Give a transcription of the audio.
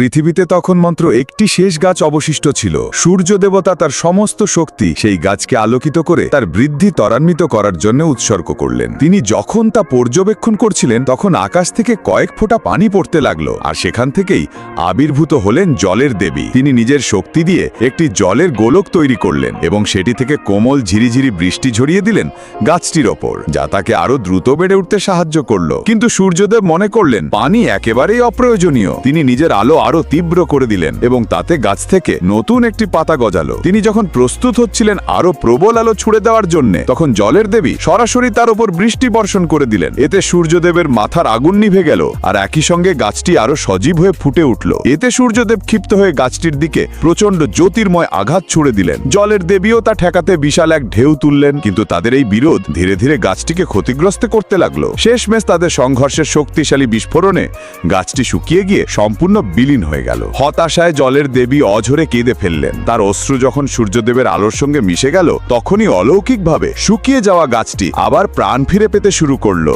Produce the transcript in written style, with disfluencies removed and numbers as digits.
পৃথিবীতে তখন মাত্র একটি শেষ গাছ অবশিষ্ট ছিল। সূর্য দেবতা তার সমস্ত শক্তি সেই গাছকে আলোকিত করে তার বৃদ্ধি ত্বরান্বিত করার জন্য উৎসর্গ করলেন। তিনি যখন তা পর্যবেক্ষণ করছিলেন তখন আকাশ থেকে কয়েক ফোঁটা পানি পড়তে লাগলো, আর সেখান থেকেই আবির্ভূত হলেন জলের দেবী। তিনি নিজের শক্তি দিয়ে একটি জলের গোলক তৈরি করলেন এবং সেটি থেকে কোমল ঝিরিঝিরি বৃষ্টি ঝরিয়ে দিলেন গাছটির ওপর, যা তাকে আরো দ্রুত বেড়ে উঠতে সাহায্য করলো। কিন্তু সূর্যদেব মনে করলেন পানি একেবারেই অপ্রয়োজনীয়। তিনি নিজের আলো আরো তীব্র করে দিলেন এবং তাতে গাছ থেকে নতুন একটি পাতা গজালো। তিনি যখন প্রস্তুত হচ্ছিলেন আরো প্রবল আলো ছুড়ে দেওয়ার জন্য, তখন জলের দেবী সরাসরি তার উপর বৃষ্টি বর্ষণ করে দিলেন। এতে সূর্যদেবের মাথার আগুন নিভে গেল, আর একই সঙ্গে গাছটি আরো সজীব হয়ে ফুটে উঠল। এতে সূর্যদেব ক্ষিপ্ত হয়ে গাছটির দিকে প্রচন্ড জ্যোতির্ময় আঘাত ছুড়ে দিলেন। জলের দেবীও তা ঠেকাতে বিশাল এক ঢেউ তুললেন, কিন্তু তাদের এই বিরোধ ধীরে ধীরে গাছটিকে ক্ষতিগ্রস্ত করতে লাগলো। শেষমেশ তাদের সংঘর্ষের শক্তিশালী বিস্ফোরণে গাছটি শুকিয়ে গিয়ে সম্পূর্ণ বিলীন হয়ে গেল। হতাশায় জলের দেবী অঝরে কেঁদে ফেললেন। তার অশ্রু যখন সূর্যদেবের আলোর সঙ্গে মিশে গেল, তখনই অলৌকিকভাবে শুকিয়ে যাওয়া গাছটি আবার প্রাণ ফিরে পেতে শুরু করলো।